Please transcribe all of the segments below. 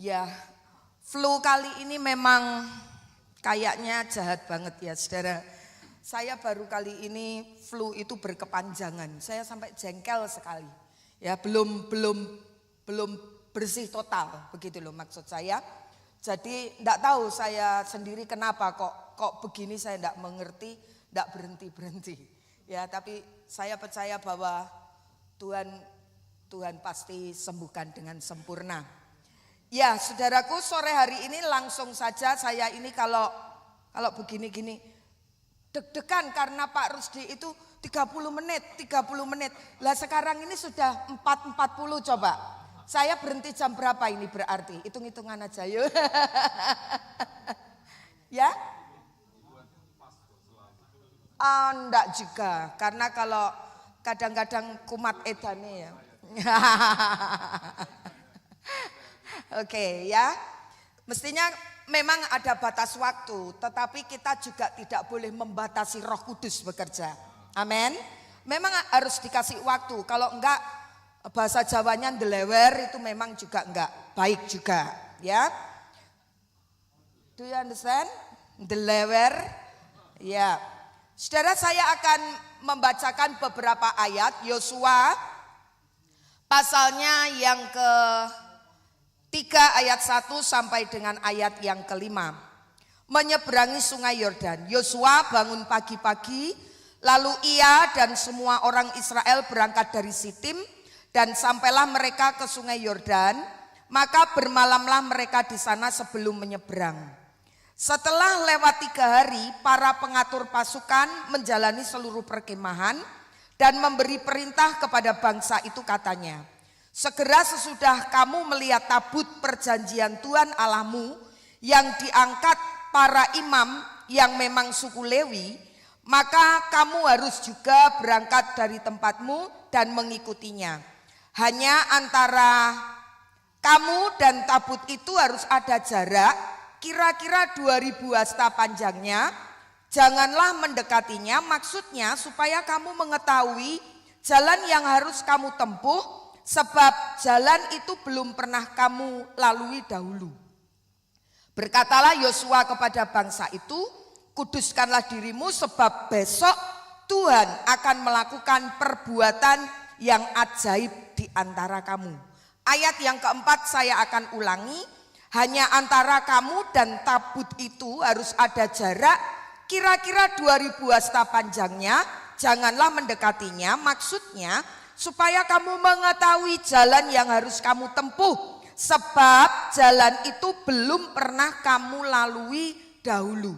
Ya, flu kali ini memang kayaknya jahat banget ya saudara. Saya baru kali ini flu itu berkepanjangan. Saya sampai jengkel sekali. Ya, belum bersih total, begitu loh maksud saya. Jadi enggak tahu saya sendiri kenapa kok begini, saya enggak mengerti, enggak berhenti. Ya, tapi saya percaya bahwa Tuhan pasti sembuhkan dengan sempurna. Ya, saudaraku, sore hari ini langsung saja saya ini kalau begini-gini deg-degan karena Pak Rusdi itu 30 menit. Lah sekarang ini sudah 4.40 coba. Saya berhenti jam berapa ini berarti? Hitung-hitungan aja yuk. Ya? Enggak juga, karena kalau kadang-kadang kumat edane ya. Oke ya, mestinya memang ada batas waktu, tetapi kita juga tidak boleh membatasi Roh Kudus bekerja. Amin. Memang harus dikasih waktu, kalau enggak bahasa Jawanya ndelewer itu memang juga enggak baik juga ya. Do you understand? Ndelewer ya. Saudara, saya akan membacakan beberapa ayat Yosua pasalnya yang ke 3 ayat 1 sampai dengan ayat yang ke-5. Menyeberangi sungai Yordan. Yosua bangun pagi-pagi, lalu ia dan semua orang Israel berangkat dari Sitim dan sampailah mereka ke sungai Yordan. Maka bermalamlah mereka di sana sebelum menyeberang. Setelah lewat 3 hari, para pengatur pasukan menjalani seluruh perkemahan dan memberi perintah kepada bangsa itu, katanya, segera sesudah kamu melihat tabut perjanjian Tuhan Allahmu yang diangkat para imam yang memang suku Lewi, maka kamu harus juga berangkat dari tempatmu dan mengikutinya. Hanya antara kamu dan tabut itu harus ada jarak kira-kira 2000 hasta panjangnya. Janganlah mendekatinya, maksudnya supaya kamu mengetahui jalan yang harus kamu tempuh, sebab jalan itu belum pernah kamu lalui dahulu. Berkatalah Yosua kepada bangsa itu, kuduskanlah dirimu sebab besok Tuhan akan melakukan perbuatan yang ajaib di antara kamu. Ayat yang keempat saya akan ulangi, hanya antara kamu dan tabut itu harus ada jarak kira-kira 2000 hasta panjangnya, janganlah mendekatinya, maksudnya supaya kamu mengetahui jalan yang harus kamu tempuh, sebab jalan itu belum pernah kamu lalui dahulu.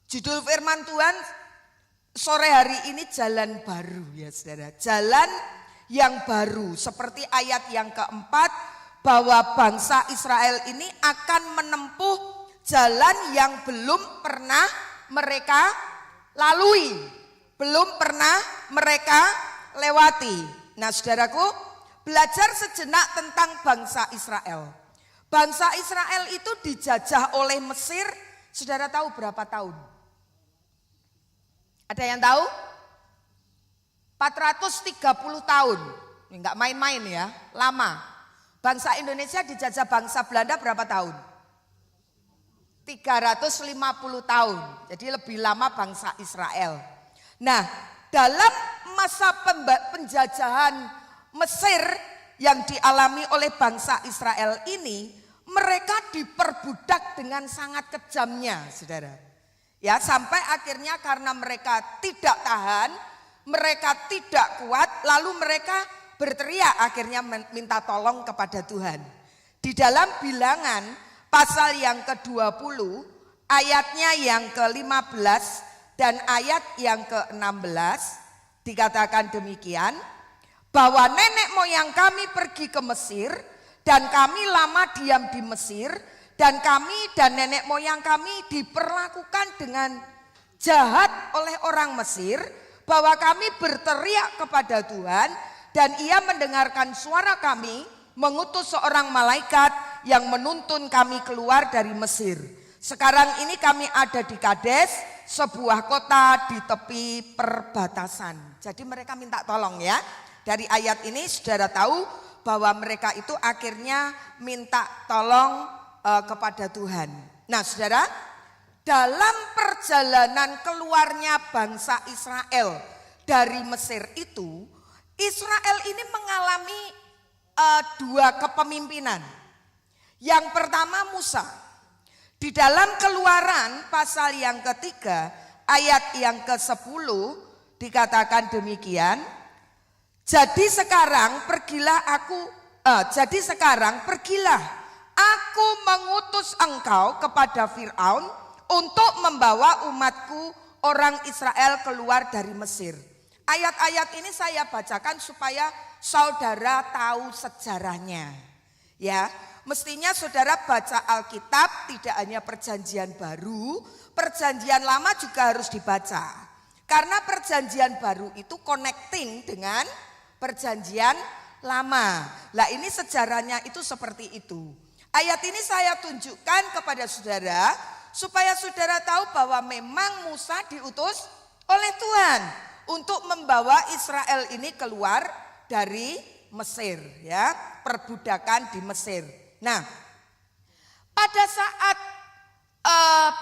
Judul firman Tuhan sore hari ini jalan baru ya saudara. Jalan yang baru, seperti ayat yang keempat, bahwa bangsa Israel ini akan menempuh jalan yang belum pernah mereka lalui, belum pernah mereka lewati. Nah saudaraku, belajar sejenak tentang bangsa Israel. Bangsa Israel itu dijajah oleh Mesir, saudara tahu berapa tahun? Ada yang tahu? 430 tahun. Enggak main-main ya, lama. Bangsa Indonesia dijajah bangsa Belanda berapa tahun? 350 tahun. Jadi lebih lama bangsa Israel. Nah, dalam masa penjajahan Mesir yang dialami oleh bangsa Israel ini, mereka diperbudak dengan sangat kejamnya, saudara. Ya, sampai akhirnya karena mereka tidak tahan, mereka tidak kuat, lalu mereka berteriak akhirnya minta tolong kepada Tuhan. Di dalam Bilangan pasal yang ke-20, ayatnya yang ke-15 dan ayat yang ke-16 dikatakan demikian, bahwa nenek moyang kami pergi ke Mesir dan kami lama diam di Mesir, dan kami dan nenek moyang kami diperlakukan dengan jahat oleh orang Mesir, bahwa kami berteriak kepada Tuhan dan ia mendengarkan suara kami, mengutus seorang malaikat yang menuntun kami keluar dari Mesir. Sekarang ini kami ada di Kades, sebuah kota di tepi perbatasan. Jadi mereka minta tolong ya. Dari ayat ini saudara tahu bahwa mereka itu akhirnya minta tolong kepada Tuhan. Nah saudara, dalam perjalanan keluarnya bangsa Israel dari Mesir itu, Israel ini mengalami dua kepemimpinan. Yang pertama Musa. Di dalam Keluaran pasal yang ketiga ayat yang ke-10 dikatakan demikian. Jadi sekarang pergilah aku mengutus engkau kepada Firaun untuk membawa umatku orang Israel keluar dari Mesir. Ayat-ayat ini saya bacakan supaya saudara tahu sejarahnya. Ya, mestinya saudara baca Alkitab tidak hanya perjanjian baru, perjanjian lama juga harus dibaca. Karena perjanjian baru itu connecting dengan perjanjian lama. Lah ini sejarahnya itu seperti itu. Ayat ini saya tunjukkan kepada saudara supaya saudara tahu bahwa memang Musa diutus oleh Tuhan untuk membawa Israel ini keluar dari Mesir, ya, perbudakan di Mesir. Nah, pada saat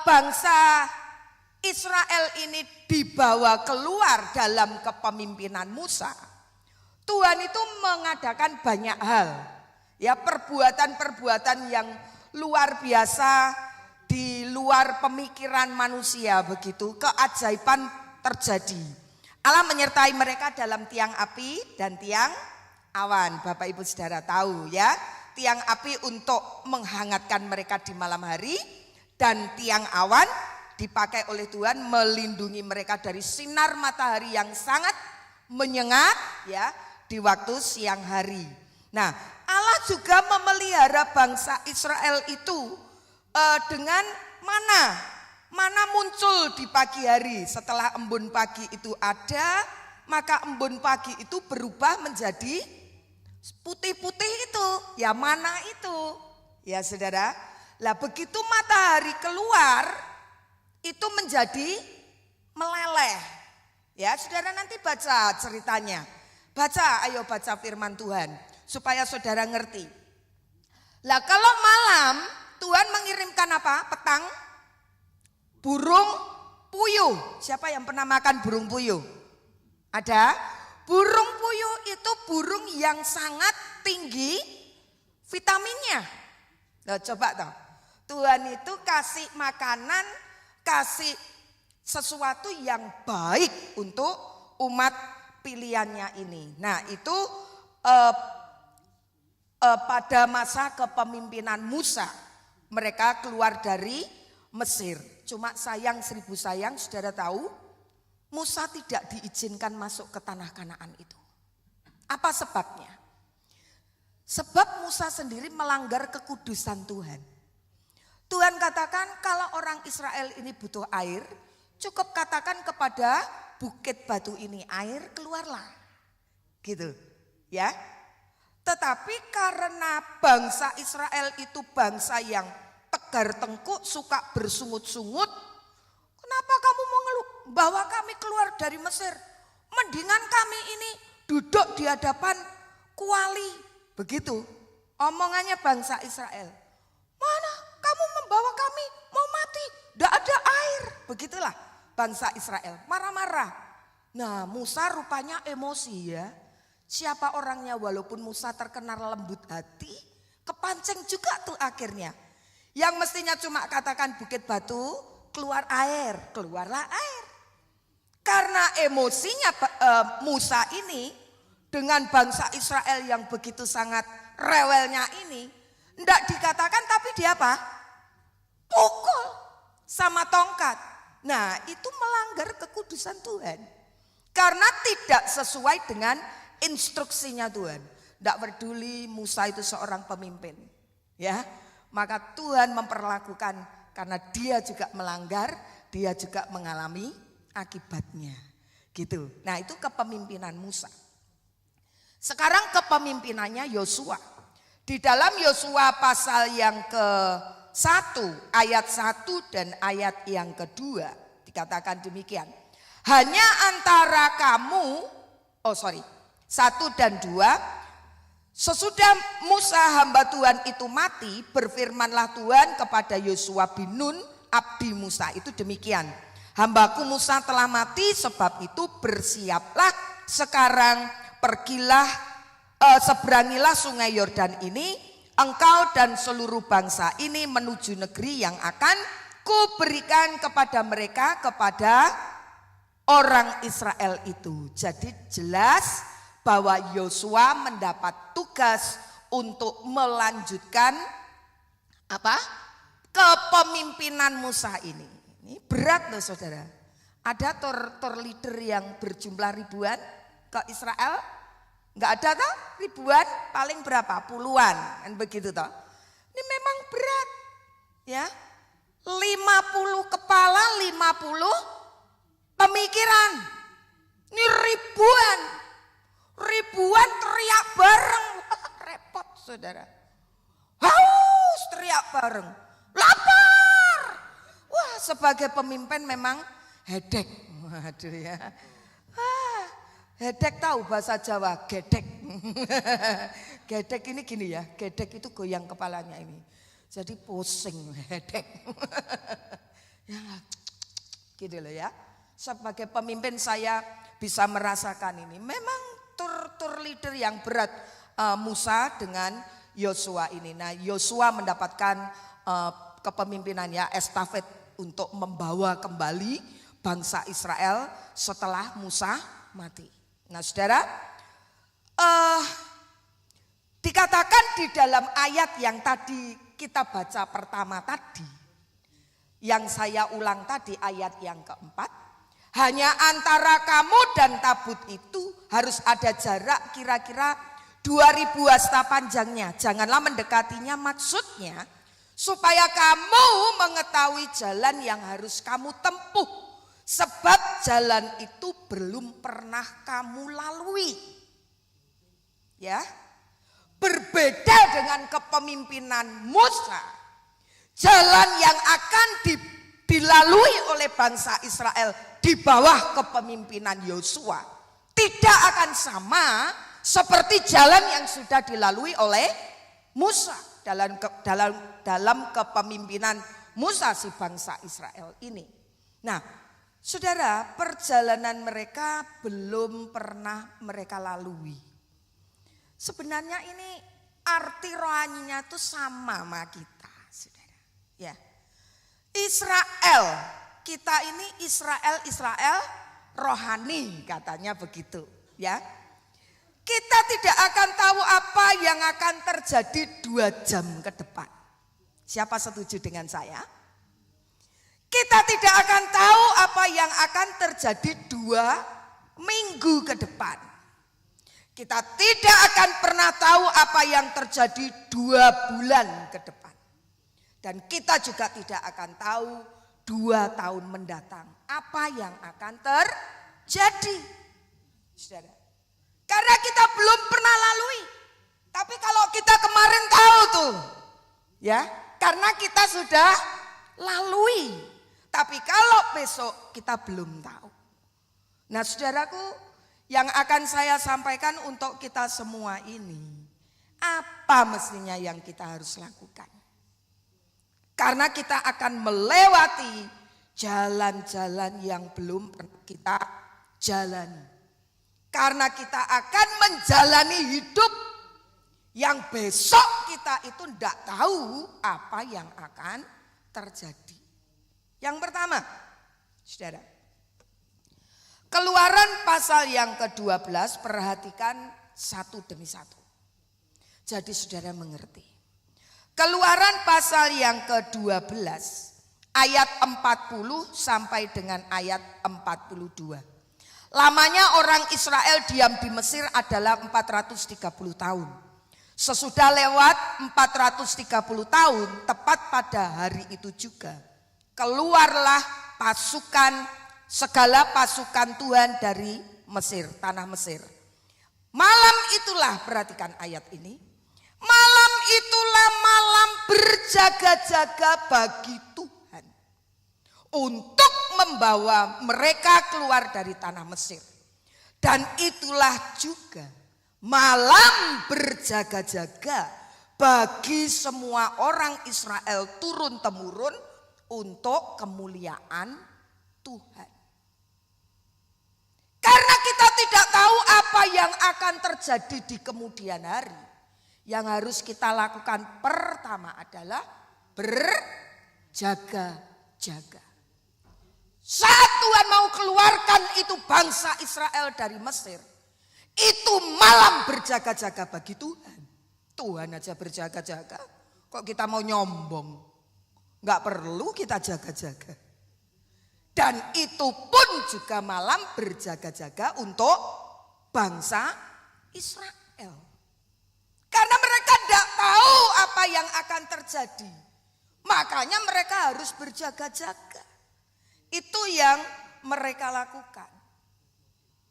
bangsa Israel ini dibawa keluar dalam kepemimpinan Musa, Tuhan itu mengadakan banyak hal, ya, perbuatan-perbuatan yang luar biasa di luar pemikiran manusia, begitu keajaiban terjadi. Allah menyertai mereka dalam tiang api dan tiang awan. Bapak Ibu Saudara tahu ya, tiang api untuk menghangatkan mereka di malam hari dan tiang awan dipakai oleh Tuhan melindungi mereka dari sinar matahari yang sangat menyengat ya di waktu siang hari. Nah, Allah juga memelihara bangsa Israel itu dengan mana muncul di pagi hari. Setelah embun pagi itu ada, maka embun pagi itu berubah menjadi putih-putih itu, ya mana itu, ya saudara. Lah begitu matahari keluar, itu menjadi meleleh. Ya saudara nanti baca ceritanya. Ayo baca firman Tuhan, supaya saudara ngerti. Lah kalau malam, Tuhan mengirimkan apa? Petang, burung puyuh. Siapa yang pernah makan burung puyuh? Ada? Burung puyuh itu burung yang sangat tinggi vitaminnya. Nah, coba toh. Tuhan itu kasih makanan, kasih sesuatu yang baik untuk umat pilihannya ini. Nah, itu pada masa kepemimpinan Musa, mereka keluar dari Mesir. Cuma sayang seribu sayang, saudara tahu, Musa tidak diizinkan masuk ke tanah Kanaan itu. Apa sebabnya? Sebab Musa sendiri melanggar kekudusan Tuhan. Tuhan katakan kalau orang Israel ini butuh air, cukup katakan kepada bukit batu ini, air keluarlah. Gitu, ya. Tetapi karena bangsa Israel itu bangsa yang tegar tengkuk, suka bersungut-sungut, kenapa kamu mau bawa kami keluar dari Mesir? Mendingan kami ini duduk di hadapan kuali. Begitu omongannya bangsa Israel. Mana kamu membawa kami mau mati, tidak ada air. Begitulah bangsa Israel marah-marah. Nah Musa rupanya emosi ya. Siapa orangnya, walaupun Musa terkenal lembut hati, kepancing juga tuh akhirnya. Yang mestinya cuma katakan bukit batu, keluar air, keluarlah air. Karena emosinya Musa ini dengan bangsa Israel yang begitu sangat rewelnya ini, tidak dikatakan tapi dia apa? Pukul sama tongkat. Nah itu melanggar kekudusan Tuhan. Karena tidak sesuai dengan instruksinya Tuhan. Tidak peduli Musa itu seorang pemimpin. Ya, maka Tuhan memperlakukan karena dia juga melanggar, dia juga mengalami akibatnya. Gitu. Nah, itu kepemimpinan Musa. Sekarang kepemimpinannya Yosua. Di dalam Yosua pasal yang ke-1 ayat 1 dan ayat yang kedua dikatakan demikian. Hanya antara kamu, 1 dan 2, Sesudah Musa hamba Tuhan itu mati, berfirmanlah Tuhan kepada Yosua bin Nun, abdi Musa itu demikian. Hambaku Musa telah mati, sebab itu bersiaplah sekarang, pergilah, seberangilah sungai Yordan ini, engkau dan seluruh bangsa ini menuju negeri yang akan kuberikan kepada mereka, kepada orang Israel itu. Jadi jelas bahwa Yosua mendapat tugas untuk melanjutkan apa? Kepemimpinan Musa ini. Ini berat loh saudara. Ada tor leader yang berjumlah ribuan ke Israel? Enggak ada toh? Ribuan, paling berapa? Puluhan, kan begitu toh. Ini memang berat. Ya. 50 kepala, 50 pemikiran. Ini ribuan teriak bareng. Repot saudara. Haus teriak bareng. Lapar. Wah, sebagai pemimpin memang hedek. Waduh ya. Hedek tahu bahasa Jawa, gedek. Gedek ini gini ya, gedek itu goyang kepalanya ini. Jadi pusing, hedek. Ya, gitu loh ya. Sebagai pemimpin saya bisa merasakan ini. Memang tur leader yang berat Musa dengan Yosua ini. Nah, Yosua mendapatkan kepemimpinannya estafet untuk membawa kembali bangsa Israel setelah Musa mati. Nah, saudara, dikatakan di dalam ayat yang tadi kita baca pertama tadi, yang saya ulang tadi ayat yang keempat, hanya antara kamu dan tabut itu harus ada jarak kira-kira 2000 hasta panjangnya. Janganlah mendekatinya, maksudnya supaya kamu mengetahui jalan yang harus kamu tempuh. Sebab jalan itu belum pernah kamu lalui. Ya. Berbeda dengan kepemimpinan Musa. Jalan yang akan dilalui oleh bangsa Israel di bawah kepemimpinan Yosua tidak akan sama seperti jalan yang sudah dilalui oleh Musa dalam kepemimpinan Musa si bangsa Israel ini. Nah, saudara, perjalanan mereka belum pernah mereka lalui. Sebenarnya ini arti rohaninya itu sama kita, saudara. Ya, Israel, kita ini Israel rohani katanya begitu, ya. Kita tidak akan tahu apa yang akan terjadi 2 jam ke depan. Siapa setuju dengan saya? Kita tidak akan tahu apa yang akan terjadi 2 minggu ke depan. Kita tidak akan pernah tahu apa yang terjadi 2 bulan ke depan. Dan kita juga tidak akan tahu 2 tahun mendatang apa yang akan terjadi. Saudara. Karena kita belum pernah lalui. Tapi kalau kita kemarin tahu tuh. Ya, karena kita sudah lalui. Tapi kalau besok kita belum tahu. Nah, saudaraku, yang akan saya sampaikan untuk kita semua ini, apa mestinya yang kita harus lakukan? Karena kita akan melewati jalan-jalan yang belum pernah kita jalani. Karena kita akan menjalani hidup yang besok kita itu tidak tahu apa yang akan terjadi. Yang pertama, saudara, Keluaran pasal yang ke-12, perhatikan satu demi satu. Jadi saudara mengerti. Keluaran pasal yang ke-12 ayat 40 sampai dengan ayat 42. Lamanya orang Israel diam di Mesir adalah 430 tahun. Sesudah lewat 430 tahun, tepat pada hari itu juga, keluarlah segala pasukan Tuhan dari Mesir, tanah Mesir. Malam itulah, perhatikan ayat ini, malam itulah malam berjaga-jaga bagi Tuhan untuk membawa mereka keluar dari tanah Mesir. Dan itulah juga malam berjaga-jaga bagi semua orang Israel turun-temurun untuk kemuliaan Tuhan. Karena kita tidak tahu apa yang akan terjadi di kemudian hari. Yang harus kita lakukan pertama adalah berjaga-jaga. Saat Tuhan mau keluarkan itu bangsa Israel dari Mesir, itu malam berjaga-jaga bagi Tuhan. Tuhan aja berjaga-jaga, kok kita mau nyombong? Gak perlu kita jaga-jaga. Dan itu pun juga malam berjaga-jaga untuk bangsa Israel. Karena mereka tidak tahu apa yang akan terjadi. Makanya mereka harus berjaga-jaga. Itu yang mereka lakukan.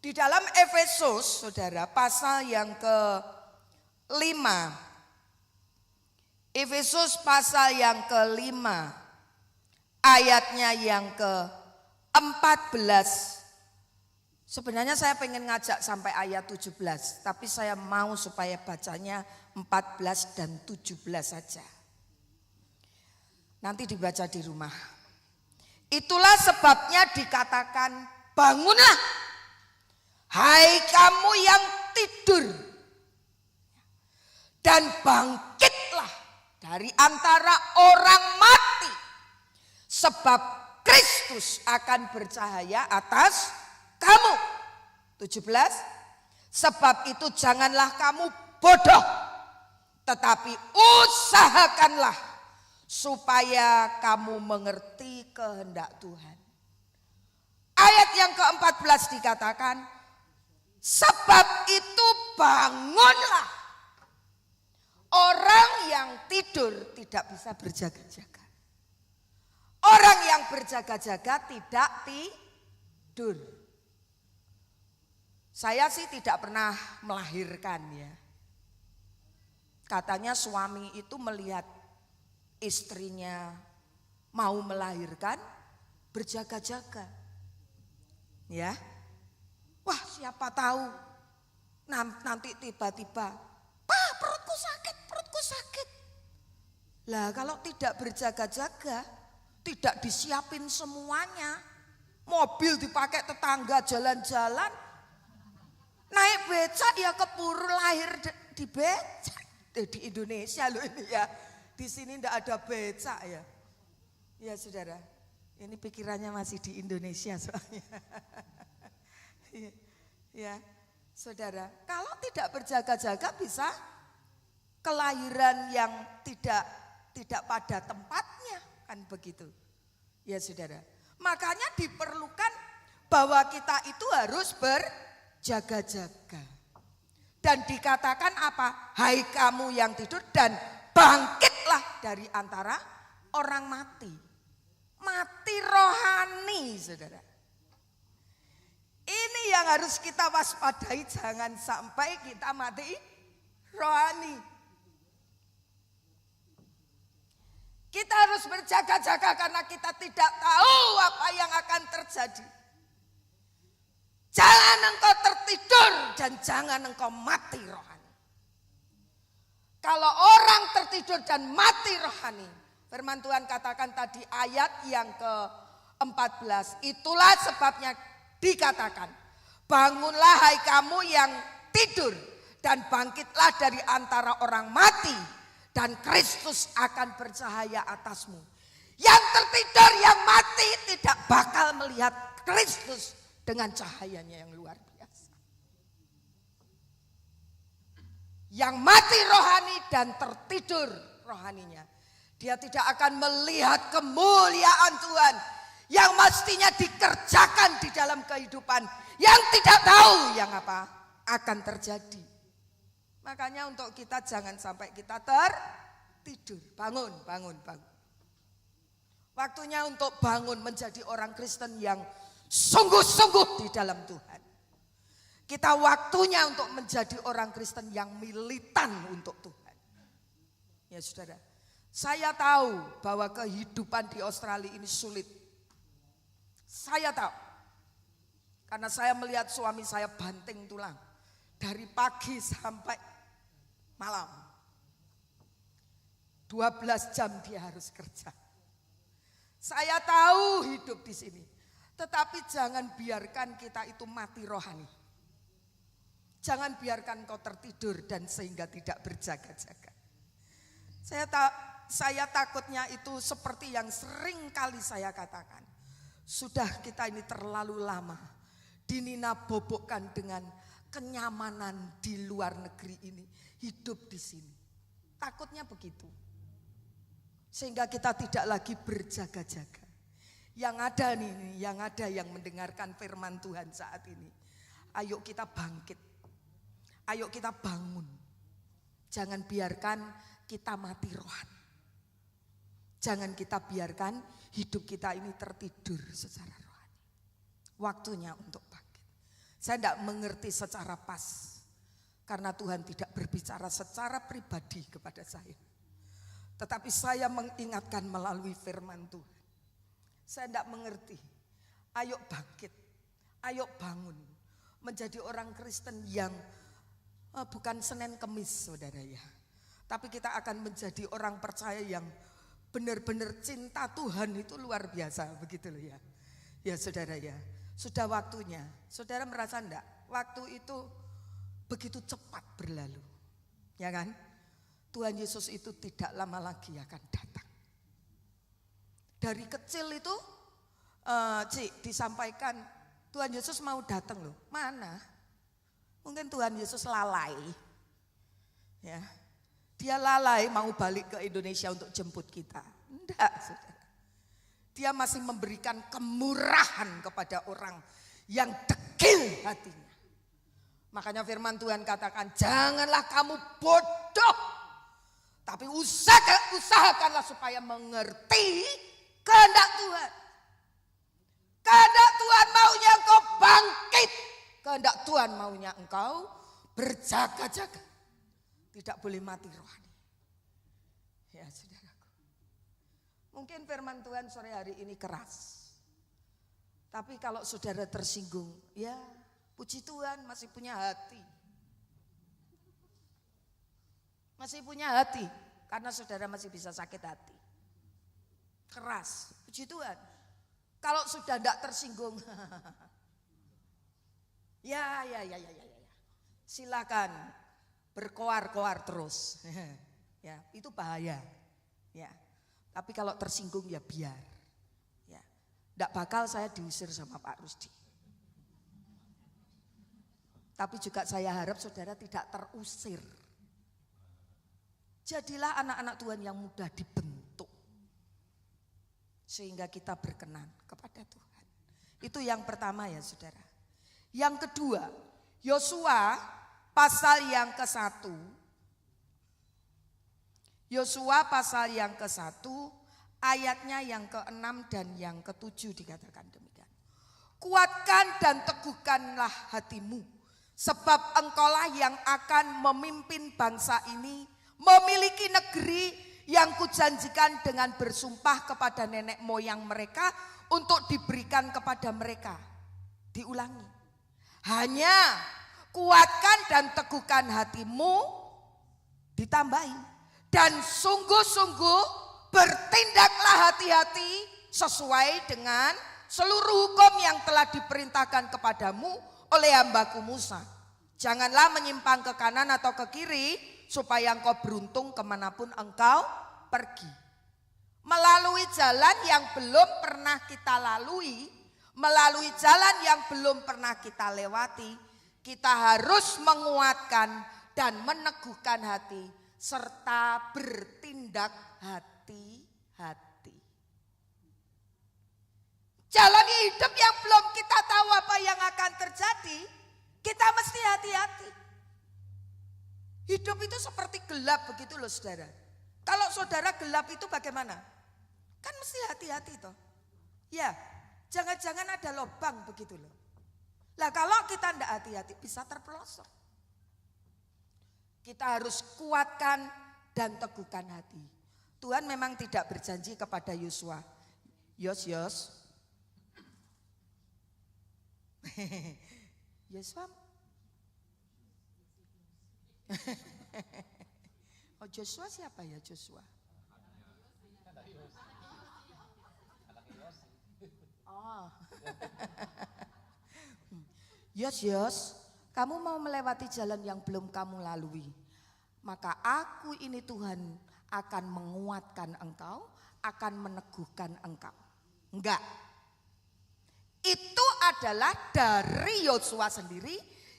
Di dalam Efesus, saudara, pasal yang ke-5. Efesus pasal yang ke-5. Ayatnya yang ke-14. Sebenarnya saya pengen ngajak sampai ayat 17. Tapi saya mau supaya bacanya 14 dan 17 saja. Nanti dibaca di rumah. Itulah sebabnya dikatakan bangunlah. Hai kamu yang tidur. Dan bangkitlah dari antara orang mati. Sebab Kristus akan bercahaya atas kamu. 17. Sebab itu janganlah kamu bodoh. Tetapi usahakanlah supaya kamu mengerti kehendak Tuhan. Ayat yang ke-14 dikatakan, sebab itu bangunlah. Orang yang tidur tidak bisa berjaga-jaga. Orang yang berjaga-jaga tidak tidur. Saya sih tidak pernah melahirkan ya. Katanya suami itu melihat istrinya mau melahirkan berjaga-jaga. Ya. Wah, siapa tahu nanti tiba-tiba, "Pak, perutku sakit." Lah, kalau tidak berjaga-jaga, tidak disiapin semuanya. Mobil dipakai tetangga jalan-jalan, naik becak ya keburu lahir di becak. Di Indonesia loh ini ya. Di sini enggak ada becak ya. Ya saudara, ini pikirannya masih di Indonesia soalnya. Ya, saudara, kalau tidak berjaga-jaga bisa kelahiran yang tidak pada tempatnya, kan begitu. Ya saudara, makanya diperlukan bahwa kita itu harus berjaga-jaga. Dan dikatakan apa? Hai kamu yang tidur dan bangkitlah dari antara orang mati. Mati rohani, saudara. Ini yang harus kita waspadai, jangan sampai kita mati rohani. Kita harus berjaga-jaga karena kita tidak tahu apa yang akan terjadi. Jangan engkau tertidur dan jangan engkau mati rohani. Kalau orang tertidur dan mati rohani, firman Tuhan katakan tadi ayat yang ke-14, itulah sebabnya dikatakan, bangunlah hai kamu yang tidur dan bangkitlah dari antara orang mati dan Kristus akan bercahaya atasmu. Yang tertidur, yang mati tidak bakal melihat Kristus dengan cahayanya yang luar biasa. Yang mati rohani dan tertidur rohaninya, dia tidak akan melihat kemuliaan Tuhan yang mestinya dikerjakan di dalam kehidupan, yang tidak tahu yang apa akan terjadi. Makanya untuk kita jangan sampai kita tertidur. Bangun. Waktunya untuk bangun menjadi orang Kristen yang sungguh-sungguh di dalam Tuhan. Kita waktunya untuk menjadi orang Kristen yang militan untuk Tuhan. Ya saudara, saya tahu bahwa kehidupan di Australia ini sulit. Saya tahu. Karena saya melihat suami saya banting tulang. dari pagi sampai malam. 12 jam dia harus kerja. Saya tahu hidup di sini. Tetapi jangan biarkan kita itu mati rohani. Jangan biarkan kau tertidur dan sehingga tidak berjaga-jaga. Saya takutnya itu seperti yang sering kali saya katakan. Sudah kita ini terlalu lama dinina-bobokkan dengan kenyamanan di luar negeri ini. Hidup di sini. Takutnya begitu. Sehingga kita tidak lagi berjaga-jaga. Yang ada nih, yang mendengarkan firman Tuhan saat ini. Ayo kita bangkit. Ayo kita bangun. Jangan biarkan kita mati rohani. Jangan kita biarkan hidup kita ini tertidur secara rohani. Waktunya untuk bangkit. Saya tidak mengerti secara pas. Karena Tuhan tidak berbicara secara pribadi kepada saya. Tetapi saya mengingatkan melalui firman Tuhan. Saya tidak mengerti. Ayo bangkit. Ayo bangun. Menjadi orang Kristen yang bukan Senin Kemis saudara ya. Tapi kita akan menjadi orang percaya yang benar-benar cinta Tuhan itu luar biasa. Begitu loh ya. Ya saudara ya. Sudah waktunya. Saudara merasa enggak? Waktu itu begitu cepat berlalu. Ya kan? Tuhan Yesus itu tidak lama lagi akan datang. Dari kecil itu disampaikan Tuhan Yesus mau datang loh. Mana? Mungkin Tuhan Yesus lalai. Ya. Dia lalai mau balik ke Indonesia untuk jemput kita. Enggak, saudara. Dia masih memberikan kemurahan kepada orang yang dekil hatinya. Makanya firman Tuhan katakan, janganlah kamu bodoh. Tapi usahakanlah supaya mengerti kehendak Tuhan. Kehendak Tuhan maunya engkau bangkit. Kehendak Tuhan maunya engkau berjaga-jaga. Tidak boleh mati rohani. Ya saudaraku. Mungkin firman Tuhan sore hari ini keras. Tapi kalau saudara tersinggung, ya puji Tuhan masih punya hati. Masih punya hati, karena saudara masih bisa sakit hati. Keras, puji Tuhan. Kalau sudah tidak tersinggung, ya. Silakan berkoar-koar terus. Ya, itu bahaya. Ya. Tapi kalau tersinggung ya biar. Ya. Tidak bakal saya diusir sama Pak Rusdi. Tapi juga saya harap saudara tidak terusir. Jadilah anak-anak Tuhan yang mudah dibentuk. Sehingga kita berkenan kepada Tuhan. Itu yang pertama ya saudara. Yang kedua, Yosua pasal yang ke-1. Yosua pasal yang ke-1 ayatnya yang ke-6 dan yang ke-7 dikatakan demikian. Kuatkan dan teguhkanlah hatimu. Sebab engkaulah yang akan memimpin bangsa ini memiliki negeri yang kujanjikan dengan bersumpah kepada nenek moyang mereka untuk diberikan kepada mereka. Diulangi. Hanya kuatkan dan teguhkan hatimu, ditambahi. Dan sungguh-sungguh bertindaklah hati-hati sesuai dengan seluruh hukum yang telah diperintahkan kepadamu oleh hambaku Musa. Janganlah menyimpang ke kanan atau ke kiri, supaya engkau beruntung kemanapun engkau pergi. Melalui jalan yang belum pernah kita lalui, melalui jalan yang belum pernah kita lewati, kita harus menguatkan dan meneguhkan hati, serta bertindak hati-hati. Jalani hidup yang belum kita tahu apa yang akan terjadi, kita mesti hati-hati. Hidup itu seperti gelap begitu loh saudara. Kalau saudara gelap itu bagaimana? Kan mesti hati-hati toh. Ya, jangan-jangan ada lubang begitu loh. Lah kalau kita tidak hati-hati bisa terpelosok. Kita harus kuatkan dan teguhkan hati. Tuhan memang tidak berjanji kepada Yosua. Yos. Yosua Oh, Joshua siapa ya Joshua? Oh. Yos, kamu mau melewati jalan yang belum kamu lalui. Maka aku ini Tuhan akan menguatkan engkau, akan meneguhkan engkau. Enggak. Itu adalah dari Yosua sendiri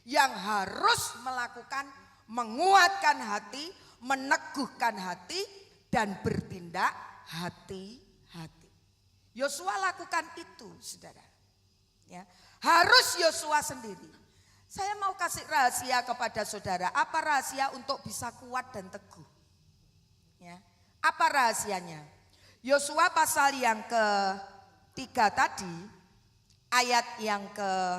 yang harus melakukan, menguatkan hati, meneguhkan hati, dan bertindak hati-hati. Yosua lakukan itu, saudara. Ya, harus Yosua sendiri. Saya mau kasih rahasia kepada saudara. Apa rahasia untuk bisa kuat dan teguh? Ya, apa rahasianya? Yosua pasal yang ke-3 tadi, ayat yang ke-2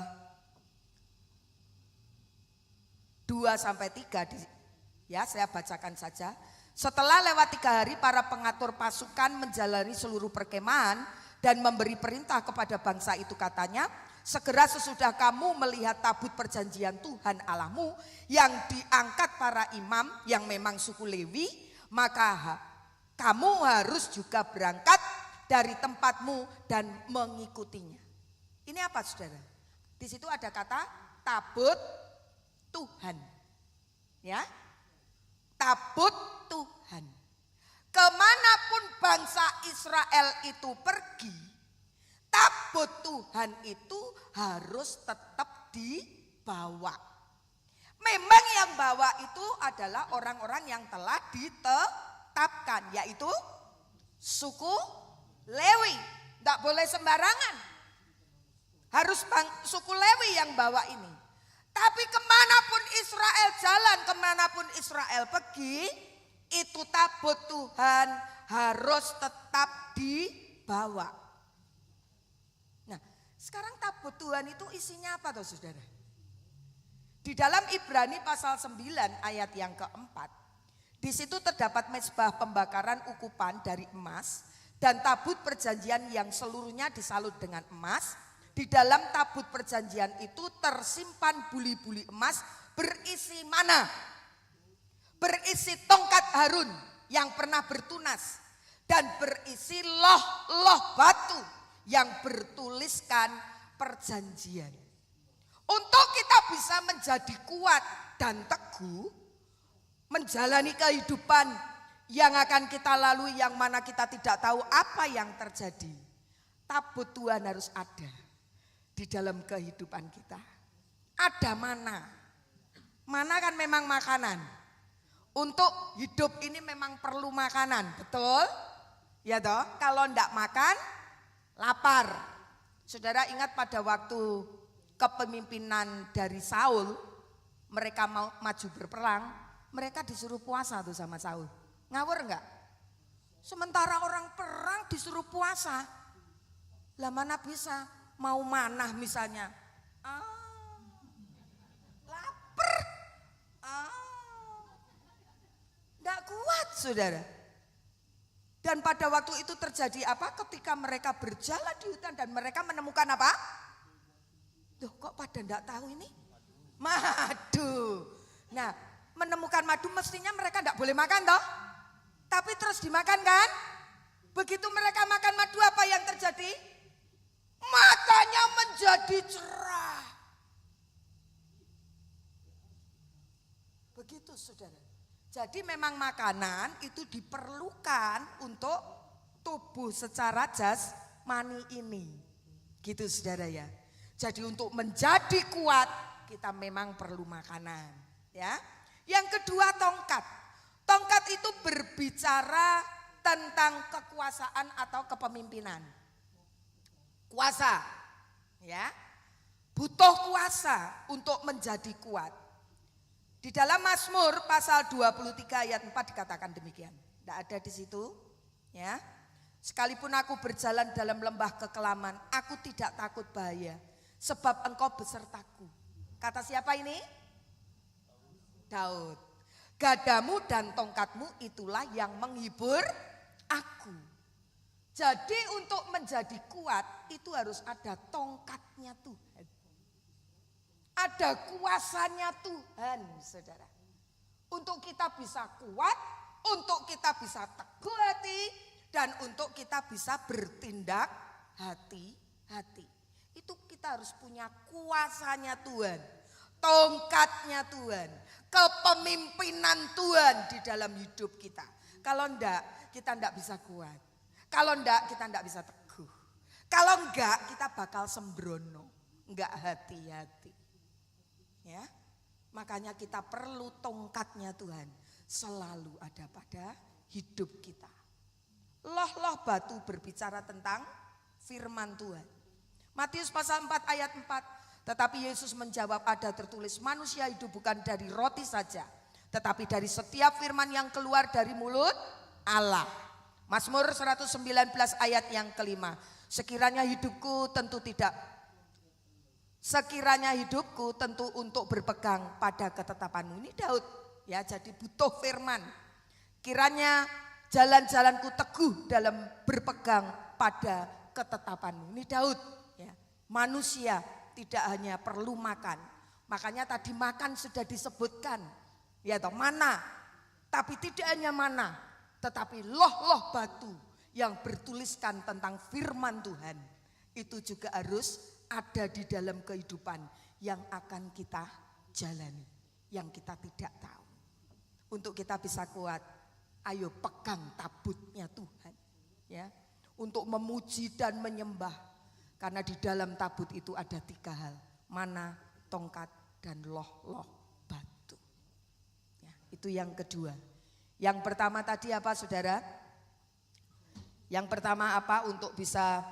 sampai 3, ya saya bacakan saja. Setelah lewat 3 hari, para pengatur pasukan menjalani seluruh perkemahan dan memberi perintah kepada bangsa itu, katanya, segera sesudah kamu melihat tabut perjanjian Tuhan Allahmu yang diangkat para imam yang memang suku Lewi, maka kamu harus juga berangkat dari tempatmu dan mengikutinya. Ini apa, saudara? Di situ ada kata tabut Tuhan. Ya, tabut Tuhan. Kemanapun bangsa Israel itu pergi, tabut Tuhan itu harus tetap dibawa. Memang yang bawa itu adalah orang-orang yang telah ditetapkan, yaitu suku Lewi. Tidak boleh sembarangan. Harus suku Lewi yang bawa ini. Tapi kemanapun Israel jalan, kemanapun Israel pergi, itu tabut Tuhan harus tetap dibawa. Nah, sekarang tabut Tuhan itu isinya apa tuh, saudara? Di dalam Ibrani pasal 9 ayat yang keempat, di situ terdapat mezbah pembakaran ukupan dari emas dan tabut perjanjian yang seluruhnya disalut dengan emas. Di dalam tabut perjanjian itu tersimpan buli-buli emas berisi mana? Berisi tongkat Harun yang pernah bertunas dan berisi loh-loh batu yang bertuliskan perjanjian. Untuk kita bisa menjadi kuat dan teguh, menjalani kehidupan yang akan kita lalui, yang mana kita tidak tahu apa yang terjadi, tabut Tuhan harus ada di dalam kehidupan kita. Ada mana? Mana kan memang makanan. Untuk hidup ini memang perlu makanan, betul? Ya toh, kalau enggak makan, lapar. Saudara ingat pada waktu kepemimpinan dari Saul, mereka mau maju berperang, mereka disuruh puasa tuh sama Saul. Ngawur enggak? Sementara orang perang disuruh puasa. Lah mana bisa? Mau manah misalnya. Lapar. Enggak kuat, saudara. Dan pada waktu itu terjadi apa? Ketika mereka berjalan di hutan dan mereka menemukan apa? Loh, kok pada enggak tahu ini? Madu. Nah, menemukan madu mestinya mereka enggak boleh makan toh? Tapi terus dimakan kan? Begitu mereka makan madu, apa yang terjadi? Matanya menjadi cerah. Begitu, saudara. Jadi memang makanan itu diperlukan untuk tubuh secara jasmani ini. Gitu, saudara ya. Jadi untuk menjadi kuat kita memang perlu makanan, ya. Yang kedua, tongkat. Tongkat itu berbicara tentang kekuasaan atau kepemimpinan. Kuasa, ya. Butuh kuasa untuk menjadi kuat. Di dalam Mazmur pasal 23 ayat 4 dikatakan demikian. Tidak ada di situ, ya. Sekalipun aku berjalan dalam lembah kekelaman, aku tidak takut bahaya, sebab engkau besertaku. Kata siapa ini? Daud. Gadamu dan tongkatmu itulah yang menghibur aku. Jadi untuk menjadi kuat itu harus ada tongkatnya Tuhan. Ada kuasanya Tuhan, saudara. Untuk kita bisa kuat, untuk kita bisa teguh hati, dan untuk kita bisa bertindak hati-hati. Itu kita harus punya kuasanya Tuhan, tongkatnya Tuhan, kepemimpinan Tuhan di dalam hidup kita. Kalau enggak, kita enggak bisa kuat. Kalau enggak, kita enggak bisa teguh. Kalau enggak, kita bakal sembrono, enggak hati-hati. Ya, makanya kita perlu tongkatnya Tuhan selalu ada pada hidup kita. Loh batu berbicara tentang firman Tuhan. Matius pasal 4 ayat 4. Tetapi Yesus menjawab, ada tertulis, manusia hidup bukan dari roti saja, tetapi dari setiap firman yang keluar dari mulut Allah. Mazmur 119 ayat yang kelima. Sekiranya hidupku tentu untuk berpegang pada ketetapanmu. Ini Daud ya, jadi butuh firman. Kiranya jalan-jalanku teguh dalam berpegang pada ketetapanmu. Ini Daud ya. Manusia tidak hanya perlu makan. Makanya tadi makan sudah disebutkan. Ya toh, mana. Tapi tidak hanya mana, tetapi loh batu yang bertuliskan tentang firman Tuhan. Itu juga harus ada di dalam kehidupan yang akan kita jalani, yang kita tidak tahu. Untuk kita bisa kuat, ayo pegang tabutnya Tuhan ya, untuk memuji dan menyembah. Karena di dalam tabut itu ada 3 hal, mana, tongkat, dan loh batu ya, itu yang kedua. Yang pertama tadi apa saudara? Yang pertama apa? Untuk bisa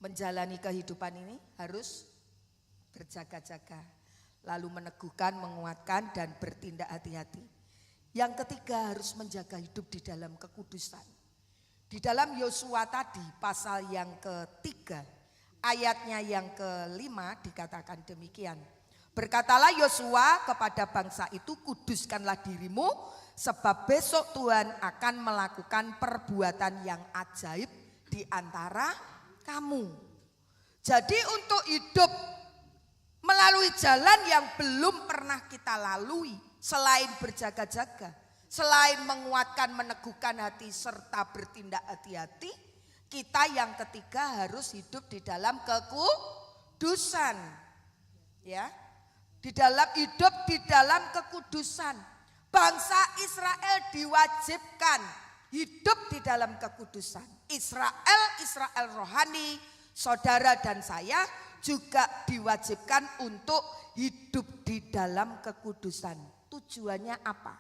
menjalani kehidupan ini harus berjaga-jaga, lalu meneguhkan, menguatkan, dan bertindak hati-hati. Yang ketiga harus menjaga hidup di dalam kekudusan. Di dalam Yosua tadi pasal yang ketiga ayatnya yang kelima dikatakan demikian. Berkatalah Yosua kepada bangsa itu, kuduskanlah dirimu sebab besok Tuhan akan melakukan perbuatan yang ajaib di antara kamu. Jadi untuk hidup melalui jalan yang belum pernah kita lalui, selain berjaga-jaga, selain menguatkan, meneguhkan hati serta bertindak hati-hati, kita yang ketiga harus hidup di dalam kekudusan. Ya. Hidup di dalam kekudusan. Bangsa Israel diwajibkan hidup di dalam kekudusan. Israel rohani, saudara dan saya juga diwajibkan untuk hidup di dalam kekudusan. Tujuannya apa?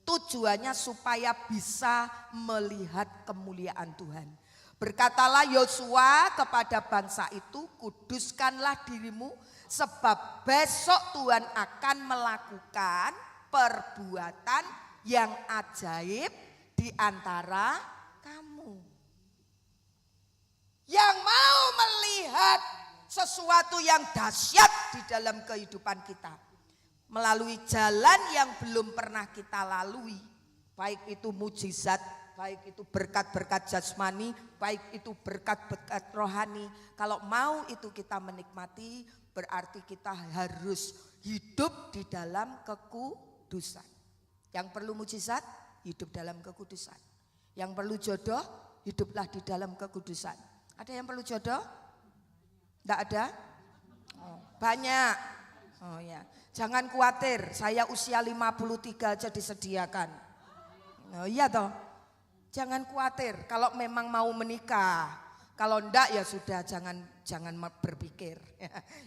Tujuannya supaya bisa melihat kemuliaan Tuhan. Berkatalah Yosua kepada bangsa itu, kuduskanlah dirimu sebab besok Tuhan akan melakukan perbuatan yang ajaib di antara kamu. Yang mau melihat sesuatu yang dahsyat di dalam kehidupan kita, melalui jalan yang belum pernah kita lalui, baik itu mujizat, baik itu berkat-berkat jasmani, baik itu berkat-berkat rohani. Kalau mau itu kita menikmati, berarti kita harus hidup di dalam kekudusan. Yang perlu mujizat, hidup dalam kekudusan. Yang perlu jodoh, hiduplah di dalam kekudusan. Ada yang perlu jodoh? Tidak ada? Oh, banyak. Oh ya, jangan khawatir, saya usia 53 aja disediakan. Oh iya toh, jangan khawatir kalau memang mau menikah. Kalau enggak ya sudah, jangan berpikir.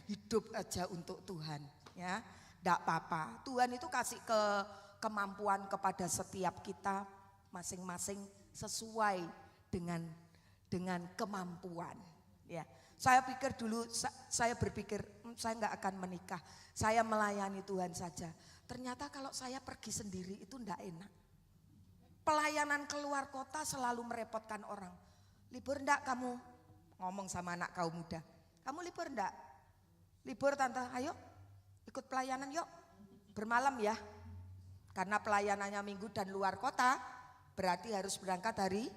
Hidup aja untuk Tuhan ya. Enggak apa-apa. Tuhan itu kasih kemampuan kepada setiap kita masing-masing sesuai dengan kemampuan ya. Saya pikir dulu, saya berpikir saya enggak akan menikah, saya melayani Tuhan saja. Ternyata kalau saya pergi sendiri itu enggak enak. Pelayanan keluar kota selalu merepotkan orang. Libur enggak kamu? Ngomong sama anak kaum muda. Kamu libur enggak? Libur tante, ayo ikut pelayanan yuk. Bermalam ya. Karena pelayanannya minggu dan luar kota, berarti harus berangkat hari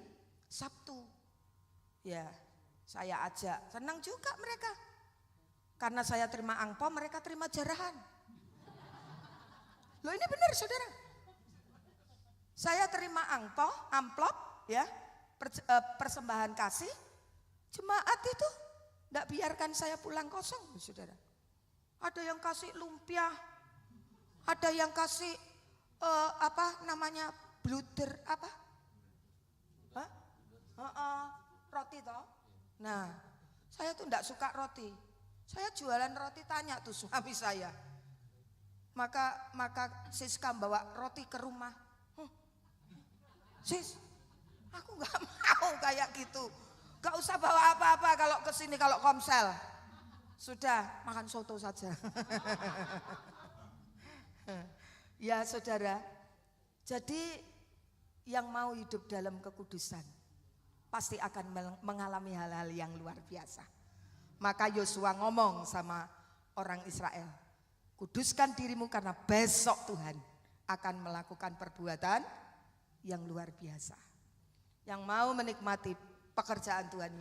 Sabtu. Ya, saya ajak, senang juga mereka. Karena saya terima angpau, mereka terima jarahan. Loh ini benar saudara. Saya terima amplop ya, persembahan kasih. Jemaat itu enggak biarkan saya pulang kosong saudara. Ada yang kasih lumpia, ada yang kasih bluder apa? Roti toh. Nah, saya tuh enggak suka roti. Saya jualan roti, tanya tuh suami saya. Maka Siska bawa roti ke rumah. Sis, aku enggak mau kayak gitu. Enggak usah bawa apa-apa kalau ke sini kalau komsel. Sudah makan soto saja. Ya saudara, jadi yang mau hidup dalam kekudusan pasti akan mengalami hal-hal yang luar biasa. Maka Yosua ngomong sama orang Israel, kuduskan dirimu karena besok Tuhan akan melakukan perbuatan yang luar biasa. Yang mau menikmati pekerjaan Tuhan,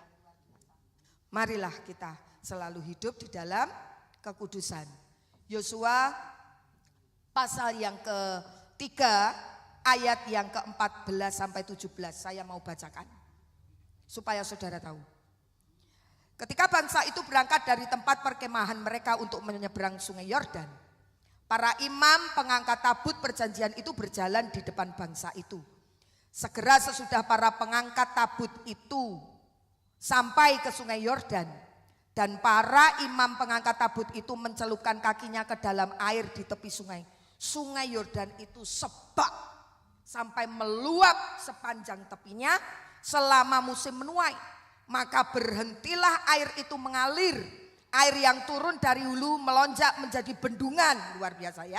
marilah kita selalu hidup di dalam kekudusan. Yosua pasal yang ketiga ayat yang ke-14 sampai 17 saya mau bacakan supaya saudara tahu. Ketika bangsa itu berangkat dari tempat perkemahan mereka untuk menyeberang sungai Yordan, para imam pengangkat tabut perjanjian itu berjalan di depan bangsa itu. Segera sesudah para pengangkat tabut itu sampai ke sungai Yordan, dan para imam pengangkat tabut itu mencelupkan kakinya ke dalam air di tepi sungai. Sungai Yordan itu sebak sampai meluap sepanjang tepinya selama musim menuai. Maka berhentilah air itu mengalir. Air yang turun dari hulu melonjak menjadi bendungan. Luar biasa ya.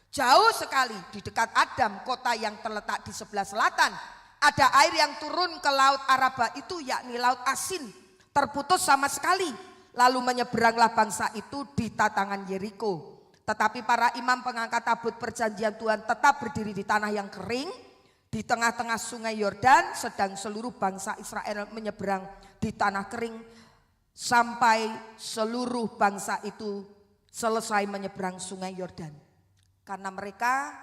Jauh sekali di dekat Adam, kota yang terletak di sebelah selatan, ada air yang turun ke laut Araba itu, yakni laut asin, terputus sama sekali. Lalu menyeberanglah bangsa itu di tatangan Yeriko. Tetapi para imam pengangkat tabut perjanjian Tuhan tetap berdiri di tanah yang kering di tengah-tengah sungai Yordan, sedang seluruh bangsa Israel menyeberang di tanah kering sampai seluruh bangsa itu selesai menyeberang sungai Yordan. Karena mereka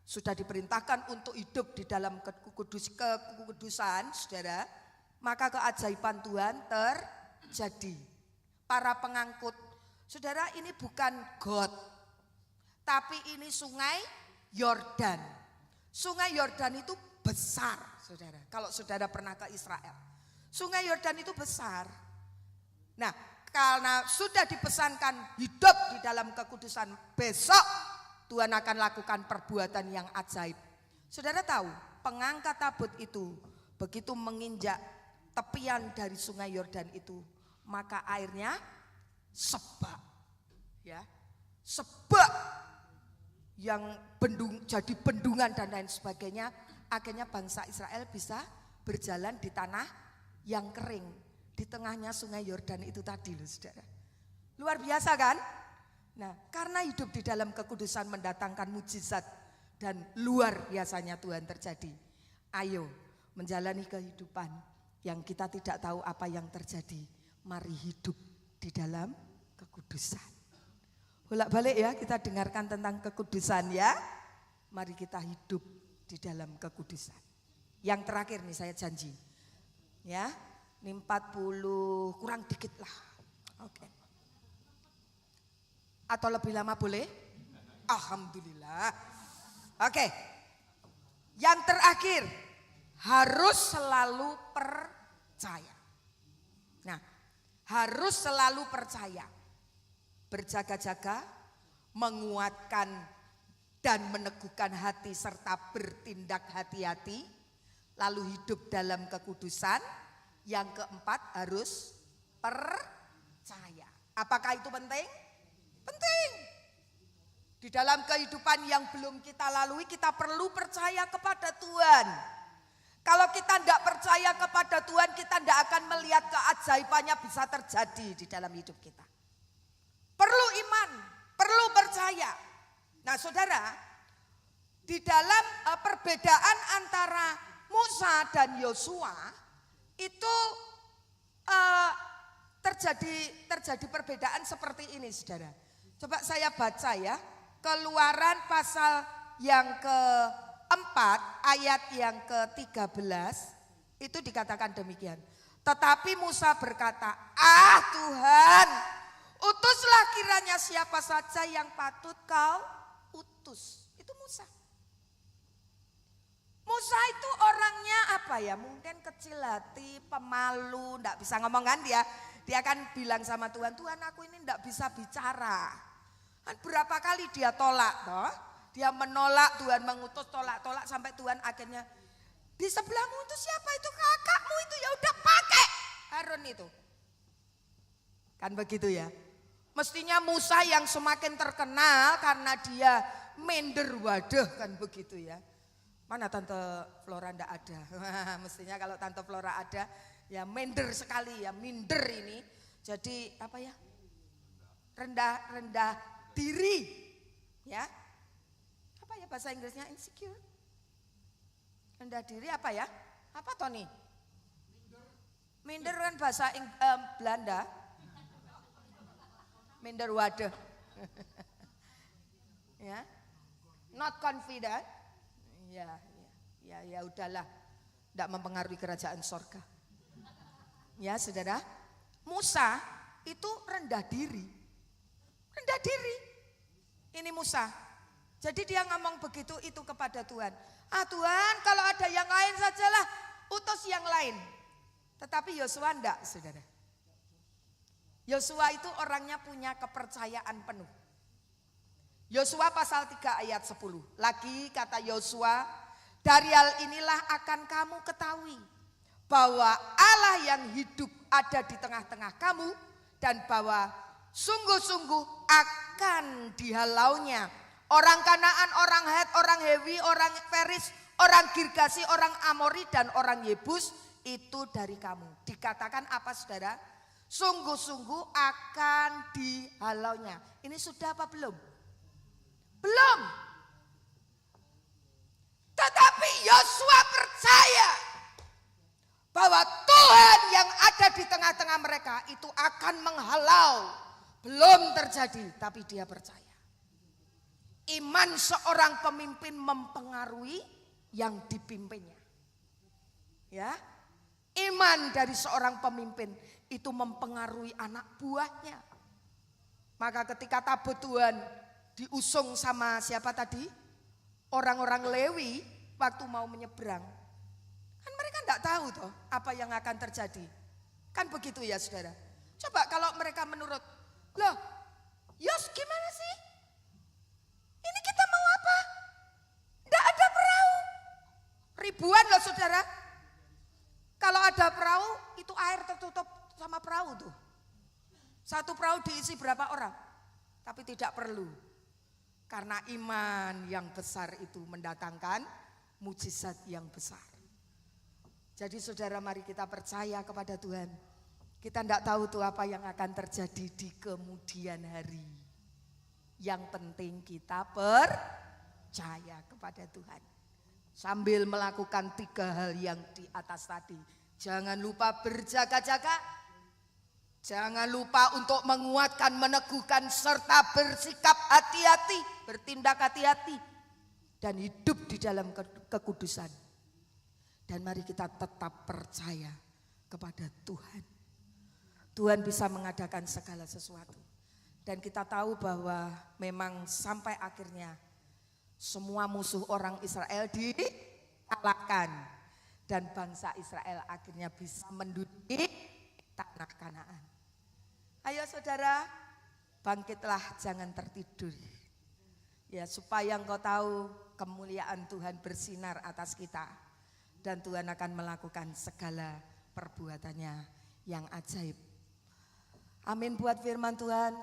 sudah diperintahkan untuk hidup di dalam kekudusan, saudara, maka keajaiban Tuhan terjadi. Para pengangkut, saudara, ini bukan got, tapi ini sungai Yordan. Sungai Yordan itu besar, saudara. Kalau saudara pernah ke Israel, sungai Yordan itu besar. Nah, karena sudah dipesankan hidup di dalam kekudusan, besok Tuhan akan lakukan perbuatan yang ajaib. Saudara tahu, pengangkat tabut itu begitu menginjak tepian dari sungai Yordan itu, maka airnya sebak. Ya, sebak yang jadi bendungan dan lain sebagainya. Akhirnya bangsa Israel bisa berjalan di tanah yang kering, di tengahnya sungai Yordan itu tadi loh, saudara. Luar biasa kan? Nah, karena hidup di dalam kekudusan mendatangkan mujizat dan luar biasanya Tuhan terjadi. Ayo menjalani kehidupan yang kita tidak tahu apa yang terjadi. Mari hidup di dalam kekudusan. Bolak-balik ya, kita dengarkan tentang kekudusan ya. Mari kita hidup di dalam kekudusan. Yang terakhir nih saya janji. Ya, ini 40 kurang dikit lah. Oke. Atau lebih lama boleh? Alhamdulillah. Oke. Yang terakhir, harus selalu percaya. Nah, harus selalu percaya. Berjaga-jaga, menguatkan dan meneguhkan hati serta bertindak hati-hati, lalu hidup dalam kekudusan. Yang keempat, harus percaya. Apakah itu penting? Penting. Di dalam kehidupan yang belum kita lalui, kita perlu percaya kepada Tuhan. Kalau kita tidak percaya kepada Tuhan, kita tidak akan melihat keajaibannya bisa terjadi di dalam hidup kita. Perlu iman, perlu percaya. Nah saudara, di dalam perbedaan antara Musa dan Yosua itu terjadi perbedaan seperti ini, saudara. Coba saya baca ya, Keluaran pasal yang keempat ayat yang ke-13 itu dikatakan demikian. Tetapi Musa berkata, "Ah Tuhan, utuslah kiranya siapa saja yang patut kau utus." Itu Musa. Musa itu orangnya apa ya? Mungkin kecil hati, pemalu, enggak bisa ngomong kan dia. Dia kan bilang sama Tuhan, "Tuhan, aku ini enggak bisa bicara." Kan berapa kali dia tolak toh? Dia menolak, Tuhan mengutus, tolak-tolak sampai Tuhan akhirnya, "Di sebelahmu itu siapa? Itu kakakmu itu, ya udah pakai Harun itu." Kan begitu ya. Mestinya Musa yang semakin terkenal karena dia minder, waduh kan begitu ya. Mana Tante Flora ndak ada. Mestinya kalau Tante Flora ada ya minder sekali ya, minder ini. Jadi apa ya? Rendah diri. Ya. Apa ya bahasa Inggrisnya? Insecure. Rendah diri apa ya? Apa Tony? Minder kan bahasa Belanda. Minder waduh. Ya. Not confident. Ya udahlah. Tidak mempengaruhi kerajaan sorga. Ya saudara. Musa itu rendah diri. Rendah diri. Ini Musa. Jadi dia ngomong begitu itu kepada Tuhan. "Ah Tuhan, kalau ada yang lain sajalah, utus yang lain." Tetapi Yosua enggak, saudara. Yosua itu orangnya punya kepercayaan penuh. Yosua pasal 3 ayat 10. Lagi kata Yosua, "Dari hal inilah akan kamu ketahui bahwa Allah yang hidup ada di tengah-tengah kamu dan bahwa sungguh-sungguh akan dihalaunya orang Kanaan, orang Het, orang Hewi, orang Feris, orang Girgasi, orang Amori dan orang Yebus itu dari kamu." Dikatakan apa saudara? Sungguh-sungguh akan dihalaunya. Ini sudah apa belum? Belum. Tetapi Yosua percaya bahwa Tuhan yang ada di tengah-tengah mereka itu akan menghalau. Belum terjadi, tapi dia percaya. Iman seorang pemimpin mempengaruhi yang dipimpinnya. Ya. Iman dari seorang pemimpin itu mempengaruhi anak buahnya. Maka ketika tabut Tuhan diusung sama siapa tadi? Orang-orang Lewi waktu mau menyeberang. Kan mereka enggak tahu toh apa yang akan terjadi. Kan begitu ya saudara. Coba kalau mereka menurut, "Loh, Yos gimana sih? Ini kita mau apa? Enggak ada perahu." Ribuan loh saudara. Kalau ada perahu itu air tertutup sama perahu tuh. Satu perahu diisi berapa orang? Tapi tidak perlu. Karena iman yang besar itu mendatangkan mujizat yang besar. Jadi saudara, mari kita percaya kepada Tuhan. Kita tidak tahu tuh apa yang akan terjadi di kemudian hari. Yang penting kita percaya kepada Tuhan. Sambil melakukan 3 hal yang di atas tadi. Jangan lupa berjaga-jaga. Jangan lupa untuk menguatkan, meneguhkan, serta bersikap hati-hati, bertindak hati-hati. Dan hidup di dalam kekudusan. Dan mari kita tetap percaya kepada Tuhan. Tuhan bisa mengadakan segala sesuatu. Dan kita tahu bahwa memang sampai akhirnya semua musuh orang Israel dikalahkan. Dan bangsa Israel akhirnya bisa menduduki tanah Kanaan. Ayo saudara, bangkitlah, jangan tertidur. Ya, supaya engkau tahu kemuliaan Tuhan bersinar atas kita. Dan Tuhan akan melakukan segala perbuatannya yang ajaib. Amin buat firman Tuhan.